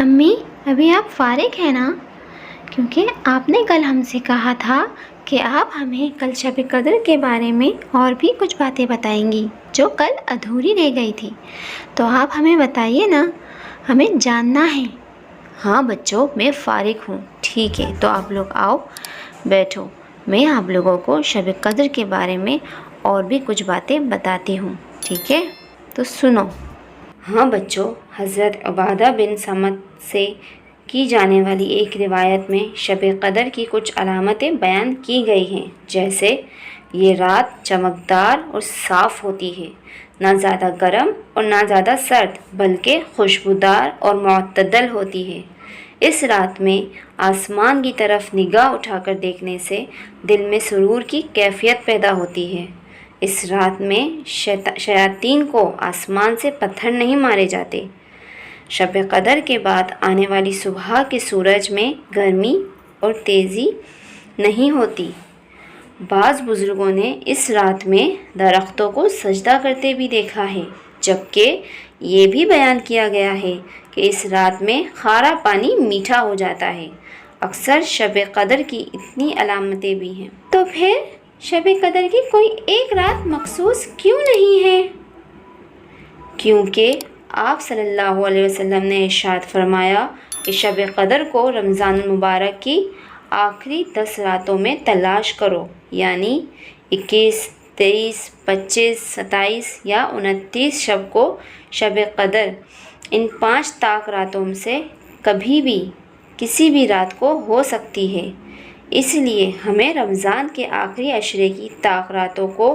امی، ابھی آپ فارغ ہیں نا؟ کیونکہ آپ نے کل ہم سے کہا تھا کہ آپ ہمیں کل شب قدر کے بارے میں اور بھی کچھ باتیں بتائیں گی جو کل ادھوری رہ گئی تھی، تو آپ ہمیں بتائیے نا، ہمیں جاننا ہے۔ ہاں بچوں، میں فارغ ہوں۔ ٹھیک ہے، تو آپ لوگ آؤ، بیٹھو، میں آپ لوگوں کو شب قدر کے بارے میں اور بھی کچھ باتیں بتاتی ہوں، ٹھیک ہے؟ تو سنو۔ ہاں بچوں، حضرت عبادہ بن صامت سے کی جانے والی ایک روایت میں شب قدر کی کچھ علامتیں بیان کی گئی ہیں، جیسے یہ رات چمکدار اور صاف ہوتی ہے، نہ زیادہ گرم اور نہ زیادہ سرد، بلکہ خوشبودار اور معتدل ہوتی ہے۔ اس رات میں آسمان کی طرف نگاہ اٹھا کر دیکھنے سے دل میں سرور کی کیفیت پیدا ہوتی ہے۔ اس رات میں شیاطین کو آسمان سے پتھر نہیں مارے جاتے۔ شب قدر کے بعد آنے والی صبح کے سورج میں گرمی اور تیزی نہیں ہوتی۔ بعض بزرگوں نے اس رات میں درختوں کو سجدہ کرتے بھی دیکھا ہے، جبکہ یہ بھی بیان کیا گیا ہے کہ اس رات میں کھارا پانی میٹھا ہو جاتا ہے۔ اکثر شب قدر کی اتنی علامتیں بھی ہیں، تو پھر شب قدر کی کوئی ایک رات مخصوص کیوں نہیں ہے؟ کیونکہ آپ صلی اللہ علیہ وسلم نے ارشاد فرمایا کہ شب قدر کو رمضان المبارک کی آخری 10 راتوں میں تلاش کرو، یعنی 21، 23، 25، 27 یا 29 شب کو شب قدر ان 5 طاق راتوں میں سے کبھی بھی کسی بھی رات کو ہو سکتی ہے۔ اس لیے ہمیں رمضان کے آخری عشرے کی طاق راتوں کو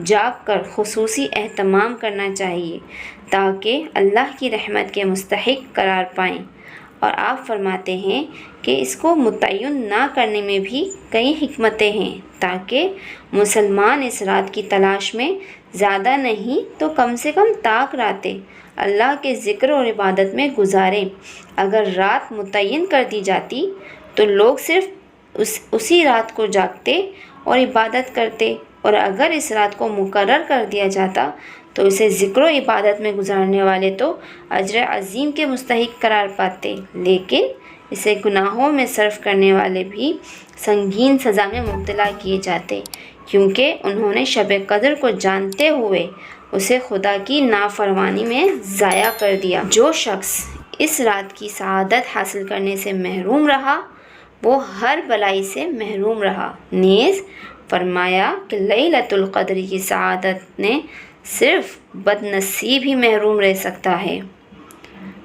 جاگ کر خصوصی اہتمام کرنا چاہیے تاکہ اللہ کی رحمت کے مستحق قرار پائیں۔ اور آپ فرماتے ہیں کہ اس کو متعین نہ کرنے میں بھی کئی حکمتیں ہیں تاکہ مسلمان اس رات کی تلاش میں زیادہ نہیں تو کم سے کم طاق راتیں اللہ کے ذکر اور عبادت میں گزاریں۔ اگر رات متعین کر دی جاتی تو لوگ صرف اسی رات کو جاگتے اور عبادت کرتے، اور اگر اس رات کو مقرر کر دیا جاتا تو اسے ذکر و عبادت میں گزارنے والے تو اجر عظیم کے مستحق قرار پاتے، لیکن اسے گناہوں میں صرف کرنے والے بھی سنگین سزا میں مبتلا کیے جاتے، کیونکہ انہوں نے شب قدر کو جانتے ہوئے اسے خدا کی نافرمانی میں ضائع کر دیا۔ جو شخص اس رات کی سعادت حاصل کرنے سے محروم رہا وہ ہر بلائی سے محروم رہا۔ نیز فرمایا کہ لیلۃ القدر کی سعادت نے صرف بد نصیب ہی محروم رہ سکتا ہے۔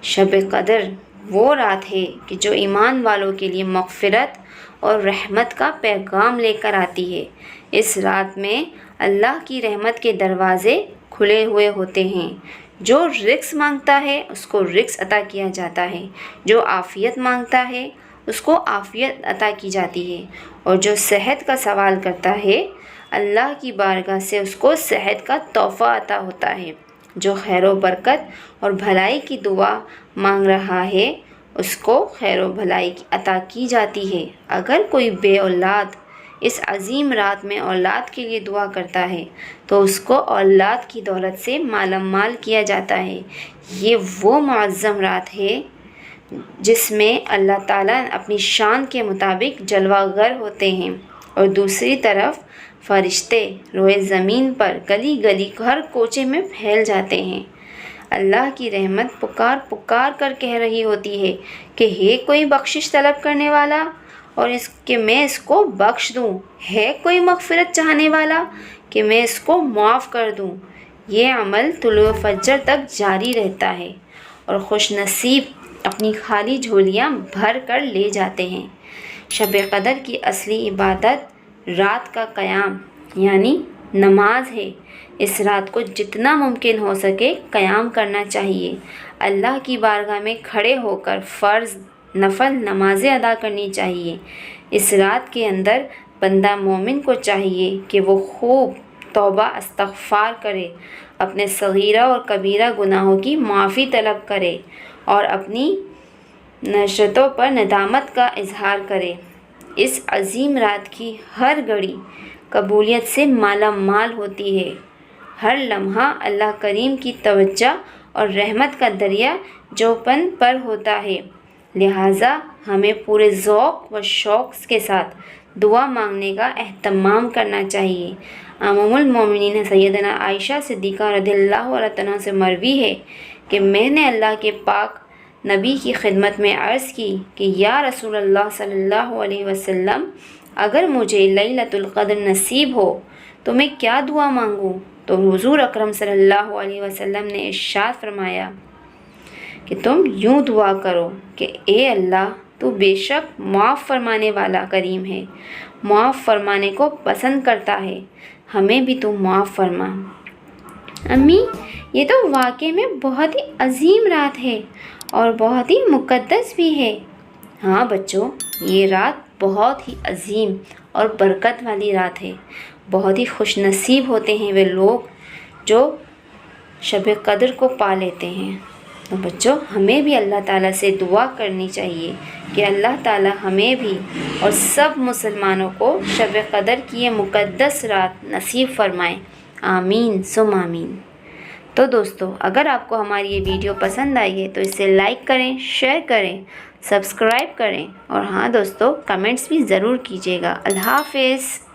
شب قدر وہ رات ہے کہ جو ایمان والوں کے لیے مغفرت اور رحمت کا پیغام لے کر آتی ہے۔ اس رات میں اللہ کی رحمت کے دروازے کھلے ہوئے ہوتے ہیں۔ جو رزق مانگتا ہے اس کو رزق عطا کیا جاتا ہے، جو عافیت مانگتا ہے اس کو عافیت عطا کی جاتی ہے، اور جو صحت کا سوال کرتا ہے اللہ کی بارگاہ سے اس کو صحت کا تحفہ عطا ہوتا ہے۔ جو خیر و برکت اور بھلائی کی دعا مانگ رہا ہے اس کو خیر و بھلائی عطا کی جاتی ہے۔ اگر کوئی بے اولاد اس عظیم رات میں اولاد کے لیے دعا کرتا ہے تو اس کو اولاد کی دولت سے مالا مال کیا جاتا ہے۔ یہ وہ معظم رات ہے جس میں اللہ تعالیٰ اپنی شان کے مطابق جلوہ گر ہوتے ہیں، اور دوسری طرف فرشتے روئے زمین پر گلی گلی ہر کوچے میں پھیل جاتے ہیں۔ اللہ کی رحمت پکار پکار کر کہہ رہی ہوتی ہے کہ ہے کوئی بخشش طلب کرنے والا اور کہ میں اس کو بخش دوں، ہے کوئی مغفرت چاہنے والا کہ میں اس کو معاف کر دوں۔ یہ عمل طلوع فجر تک جاری رہتا ہے اور خوش نصیب اپنی خالی جھولیاں بھر کر لے جاتے ہیں۔ شب قدر کی اصلی عبادت رات کا قیام یعنی نماز ہے۔ اس رات کو جتنا ممکن ہو سکے قیام کرنا چاہیے۔ اللہ کی بارگاہ میں کھڑے ہو کر فرض نفل نمازیں ادا کرنی چاہیے۔ اس رات کے اندر بندہ مومن کو چاہیے کہ وہ خوب توبہ استغفار کرے، اپنے صغیرہ اور کبیرہ گناہوں کی معافی طلب کرے اور اپنی نشرتوں پر ندامت کا اظہار کرے۔ اس عظیم رات کی ہر گھڑی قبولیت سے مالا مال ہوتی ہے۔ ہر لمحہ اللہ کریم کی توجہ اور رحمت کا دریا جوپن پر ہوتا ہے، لہٰذا ہمیں پورے ذوق و شوق کے ساتھ دعا مانگنے کا اہتمام کرنا چاہیے۔ ام المومنین سیدنا عائشہ صدیقہ رضی اللہ عنہا سے مروی ہے کہ میں نے اللہ کے پاک نبی کی خدمت میں عرض کی کہ یا رسول اللہ صلی اللہ علیہ وسلم، اگر مجھے لیلۃ القدر نصیب ہو تو میں کیا دعا مانگوں؟ تو حضور اکرم صلی اللہ علیہ وسلم نے ارشاد فرمایا کہ تم یوں دعا کرو کہ اے اللہ، تو بے شک معاف فرمانے والا کریم ہے، معاف فرمانے کو پسند کرتا ہے، ہمیں بھی تو معاف فرما۔ امی، یہ تو واقعے میں بہت ہی عظیم رات ہے اور بہت ہی مقدس بھی ہے۔ ہاں بچوں، یہ رات بہت ہی عظیم اور برکت والی رات ہے۔ بہت ہی خوش نصیب ہوتے ہیں وہ لوگ جو شب قدر کو پا لیتے ہیں۔ تو بچوں، ہمیں بھی اللہ تعالیٰ سے دعا کرنی چاہیے کہ اللہ تعالیٰ ہمیں بھی اور سب مسلمانوں کو شب قدر کی یہ مقدس رات نصیب فرمائے، آمین ثم آمین۔ تو دوستو، اگر آپ کو ہماری یہ ویڈیو پسند آئی ہے تو اسے لائک کریں، شیئر کریں، سبسکرائب کریں اور ہاں دوستو، کمنٹس بھی ضرور کیجیے گا۔ اللہ حافظ۔